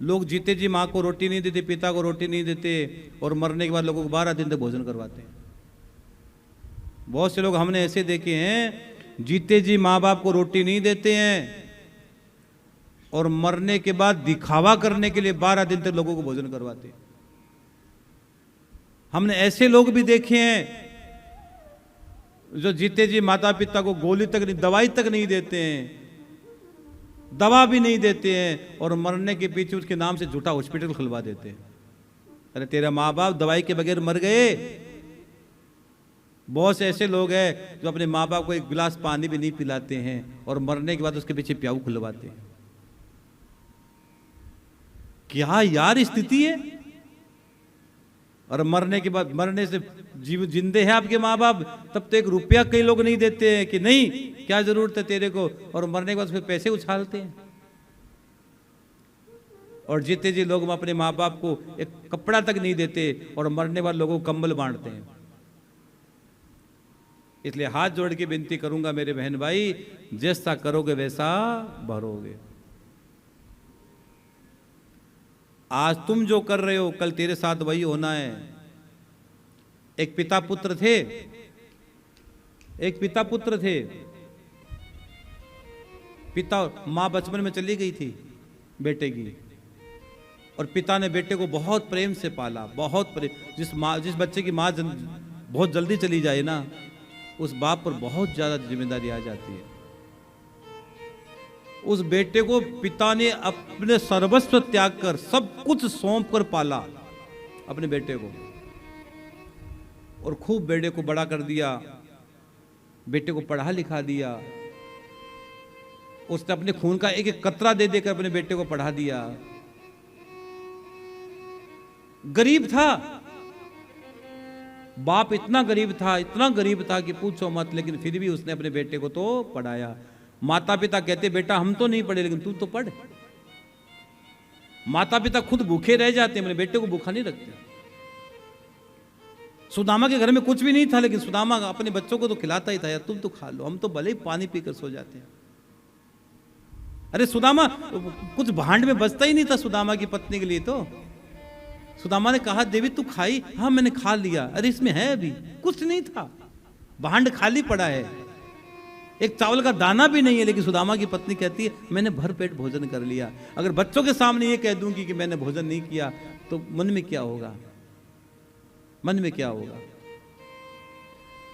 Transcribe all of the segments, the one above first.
लोग जीते जी माँ को रोटी नहीं देते, पिता को रोटी नहीं देते, और मरने के बाद लोगों को 12 दिन तक भोजन करवाते हैं। बहुत से लोग हमने ऐसे देखे हैं, जीते जी माँ बाप को रोटी नहीं देते हैं और मरने के बाद दिखावा करने के लिए 12 दिन तक लोगों को भोजन करवाते हैं। हमने ऐसे लोग भी देखे हैं जो जीते जी माता पिता को गोली तक नहीं, दवाई तक नहीं देते हैं, दवा भी नहीं देते हैं, और मरने के पीछे उसके नाम से झूठा हॉस्पिटल खुलवा देते हैं। अरे तेरा माँ बाप दवाई के बगैर मर गए। बहुत से ऐसे लोग हैं जो अपने माँ बाप को एक गिलास पानी भी नहीं पिलाते हैं और मरने के बाद उसके पीछे प्याऊ खुलवाते हैं। क्या यार स्थिति है। और मरने के बाद, मरने से जीव जिंदे हैं आपके माँ बाप, तब तो 1 रुपया कई लोग नहीं देते हैं कि नहीं क्या जरूरत है तेरे को, और मरने के बाद फिर पैसे उछालते हैं। और जीते जी लोग अपने माँ बाप को एक कपड़ा तक नहीं देते और मरने वाले लोगों को कंबल बांटते हैं। इसलिए हाथ जोड़ के विनती करूंगा मेरे बहन भाई, जैसा करोगे वैसा भरोगे। आज तुम जो कर रहे हो कल तेरे साथ वही होना है। एक पिता पुत्र थे, पिता, मां बचपन में चली गई थी बेटे की, और पिता ने बेटे को बहुत प्रेम से पाला, बहुत प्रेम। जिस बच्चे की मां बहुत जल्दी चली जाए ना, उस बाप पर बहुत ज्यादा जिम्मेदारी आ जाती है। उस बेटे को पिता ने अपने सर्वस्व त्याग कर, सब कुछ सौंप कर पाला अपने बेटे को, और खूब बेटे को बड़ा कर दिया, बेटे को पढ़ा लिखा दिया। उसने अपने खून का एक एक कतरा दे देकर अपने बेटे को पढ़ा दिया। गरीब था बाप, इतना गरीब था कि पूछो मत, लेकिन फिर भी उसने अपने बेटे को तो पढ़ाया। माता पिता कहते बेटा हम तो नहीं पढ़े, लेकिन तू तो पढ़। माता पिता खुद भूखे रह जाते हैं, अपने बेटे को भूखा नहीं रखते। सुदामा के घर में कुछ भी नहीं था, लेकिन सुदामा अपने बच्चों को तो खिलाता ही था, यार तुम तो खा लो, हम तो भले ही पानी पीकर सो जाते हैं। अरे सुदामा, कुछ भांड में बचता ही नहीं था सुदामा की पत्नी के लिए। तो सुदामा ने कहा देवी तू खाई? हाँ मैंने खा लिया। अरे इसमें है अभी कुछ नहीं था, भांड खाली पड़ा है, एक चावल का दाना भी नहीं है। लेकिन सुदामा की पत्नी कहती है मैंने भर पेट भोजन कर लिया। अगर बच्चों के सामने ये कह दूंगी कि मैंने भोजन नहीं किया, तो मन में क्या होगा, मन में क्या होगा।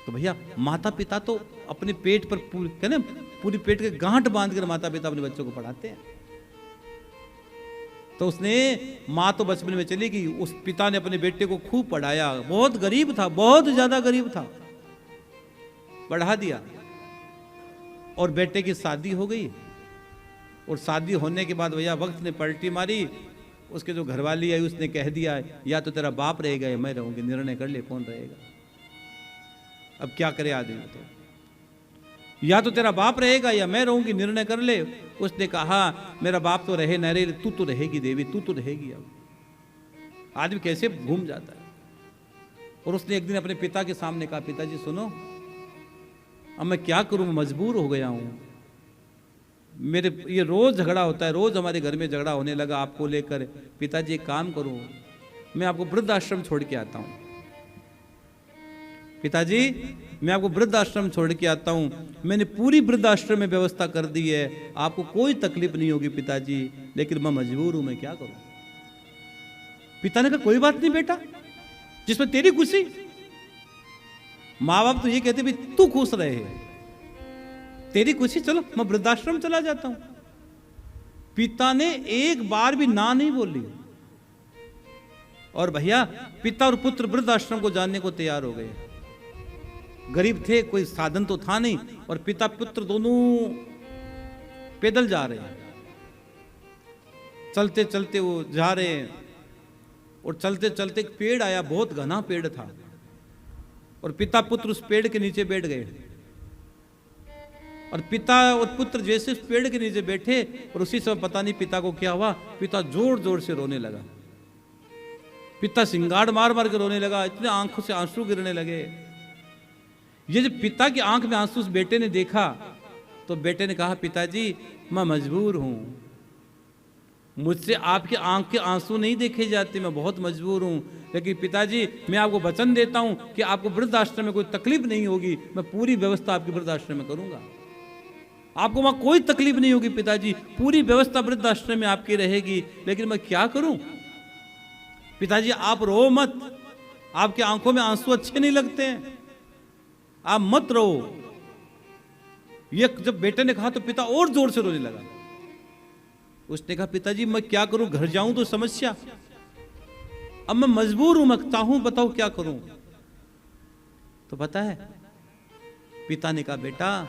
तो भैया माता पिता तो अपने पेट पर पूरी पेट के गांठ बांध कर माता पिता अपने बच्चों को पढ़ाते हैं। तो उसने, माँ तो बचपन में चली गई, उस पिता ने अपने बेटे को खूब पढ़ाया। बहुत गरीब था, बहुत ज्यादा गरीब था, पढ़ा दिया। और बेटे की शादी हो गई, और शादी होने के बाद भैया वक्त ने पलटी मारी। उसके जो घरवाली आई उसने कह दिया या तो तेरा बाप रहेगा या मैं रहूंगी, निर्णय कर ले कौन रहेगा। अब क्या करे आदमी, तो या तो तेरा बाप रहेगा या मैं रहूंगी, निर्णय कर ले। उसने कहा मेरा बाप तो रहे न रहे, तू तो रहेगी देवी, तू तो रहेगी। अब आदमी कैसे घूम जाता है। और उसने एक दिन अपने पिता के सामने कहा पिताजी सुनो, अब मैं क्या करूं, मजबूर हो गया हूं। मेरे ये रोज झगड़ा होता है, रोज हमारे घर में झगड़ा होने लगा आपको लेकर। पिताजी एक काम करो, मैं आपको वृद्धाश्रम छोड़ के आता हूं। पिताजी मैं आपको वृद्धाश्रम छोड़ के आता हूं, मैंने पूरी वृद्धाश्रम में व्यवस्था कर दी है, आपको कोई तकलीफ नहीं होगी पिताजी, लेकिन मैं मजबूर हूं, मैं क्या करूं। पिता ने कहा कोई बात नहीं बेटा, जिसमें तेरी खुशी। माँ बाप तो ये कहते भी तू खुश रहे, तेरी खुशी, चलो मैं वृद्धाश्रम चला जाता हूं। पिता ने एक बार भी ना नहीं बोली। और भैया पिता और पुत्र वृद्धाश्रम को जाने को तैयार हो गए। गरीब थे, कोई साधन तो था नहीं, और पिता पुत्र दोनों पैदल जा रहे हैं। चलते चलते वो जा रहे हैं, और चलते चलते एक पेड़ आया, बहुत घना पेड़ था, और पिता पुत्र उस पेड़ के नीचे बैठ गए। और पिता और पुत्र जैसे उस पेड़ के नीचे बैठे, और उसी समय पता नहीं पिता को क्या हुआ, पिता जोर जोर से रोने लगा। पिता सिंगाड़ मार मार के रोने लगा, इतने आंखों से आंसू गिरने लगे। ये जब पिता की आंख में आंसू उस बेटे ने देखा, तो बेटे ने कहा पिताजी मैं मजबूर हूं, मुझसे आपके आंख के आंसू नहीं देखे जाते, मैं बहुत मजबूर हूं, लेकिन पिताजी मैं आपको वचन देता हूं कि आपको वृद्धाश्रम में कोई तकलीफ नहीं होगी, मैं पूरी व्यवस्था आपकी वृद्धाश्रम में करूंगा, आपको वहां कोई तकलीफ नहीं होगी पिताजी, पूरी व्यवस्था वृद्धाश्रम में आपकी रहेगी। लेकिन मैं क्या करूं पिताजी, आप रो मत, आपकी आंखों में आंसू अच्छे नहीं लगते हैं, आप मत रो। ये जब बेटे ने कहा तो पिता और जोर से रोने लगा। उसने कहा पिताजी मैं क्या करूं, घर जाऊं तो समस्या, अब मैं मजबूर हूं, मैं चाहूं बताओ क्या करूं। तो पता है पिता ने कहा बेटा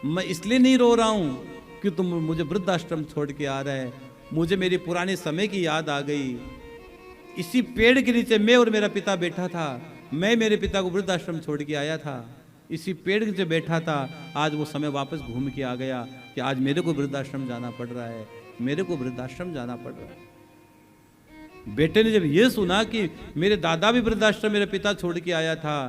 मैं इसलिए नहीं रो रहा हूं कि तुम मुझे वृद्धाश्रम छोड़ के आ रहा है, मुझे मेरे पुराने समय की याद आ गई। इसी पेड़ के नीचे मैं और मेरा पिता बैठा था, मैं मेरे पिता को वृद्धाश्रम छोड़ के आया था, इसी पेड़ के नीचे बैठा था, आज वो समय वापस घूम के आ गया कि आज मेरे को वृद्धाश्रम जाना पड़ रहा है, मेरे को वृद्धाश्रम जाना पड़ रहा है। बेटे ने जब ये सुना कि मेरे दादा भी वृद्धाश्रम मेरे पिता छोड़ के आया था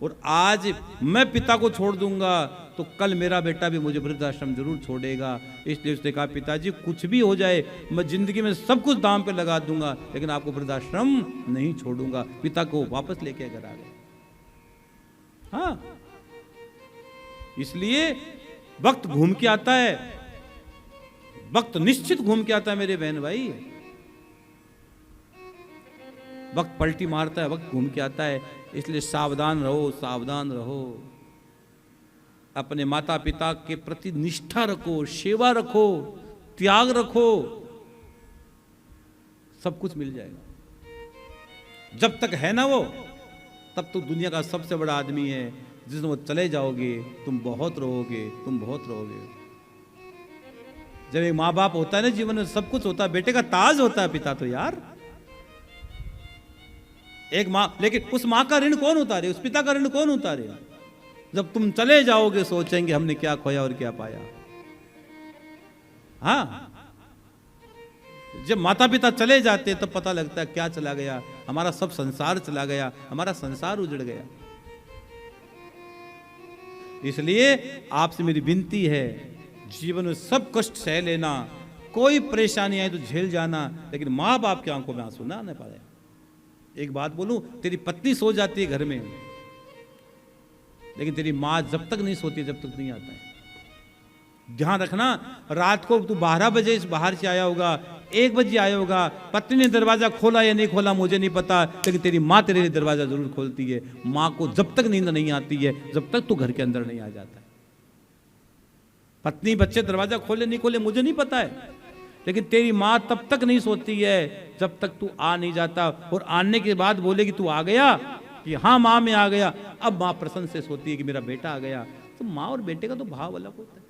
और आज मैं पिता को छोड़ दूंगा तो कल मेरा बेटा भी मुझे वृद्धाश्रम जरूर छोड़ेगा, इसलिए उसने कहा पिताजी कुछ भी हो जाए मैं जिंदगी में सब कुछ दाम पे लगा दूंगा, लेकिन आपको वृद्धाश्रम नहीं छोड़ूंगा। पिता को वापस लेके घर आ गए। हाँ, इसलिए वक्त घूम के आता है, वक्त निश्चित घूम के आता है मेरे बहन भाई, वक्त पलटी मारता है, वक्त घूम के आता है, इसलिए सावधान रहो, सावधान रहो। अपने माता पिता के प्रति निष्ठा रखो, सेवा रखो, त्याग रखो, सब कुछ मिल जाएगा। जब तक है ना वो, तब तो दुनिया का सबसे बड़ा आदमी है। जिस दिन वो चले जाओगे तुम बहुत रोओगे, तुम बहुत रोओगे। जब एक माँ बाप होता है ना जीवन में सब कुछ होता है, बेटे का ताज होता है पिता तो यार, एक माँ, लेकिन उस माँ का ऋण कौन उतारे, उस पिता का ऋण कौन उतारे। जब तुम चले जाओगे सोचेंगे हमने क्या खोया और क्या पाया। हाँ, जब माता पिता चले जाते तब पता लगता है क्या चला गया, हमारा सब संसार चला गया, हमारा संसार उजड़ गया। इसलिए आपसे मेरी विनती है, जीवन में सब कष्ट सह लेना, कोई परेशानी आए तो झेल जाना, लेकिन माँ बाप की आंखों में आंसू ना आने पाए। एक बात बोलूं, तेरी पत्नी सो जाती है घर में, लेकिन तेरी माँ जब तक नहीं सोती जब तक नहीं आता है। ध्यान रखना, रात को तू 12 बजे बाहर से आया होगा, 1 बजे आया होगा, पत्नी ने दरवाजा खोला या नहीं खोला मुझे नहीं पता, लेकिन तेरी माँ तेरे लिए दरवाजा जरूर खोलती है। माँ को जब तक नींद नहीं आती है जब तक तू घर के अंदर नहीं आ जाता है। पत्नी बच्चे दरवाजा खोले नहीं खोले मुझे नहीं पता है, लेकिन तेरी माँ तब तक नहीं सोती है जब तक तू आ नहीं जाता, और आने के बाद बोलेगी तू आ गया, कि हाँ माँ मैं आ गया, अब माँ प्रसन्न से सोती है कि मेरा बेटा आ गया। तो माँ और बेटे का तो भाव अलग होता है।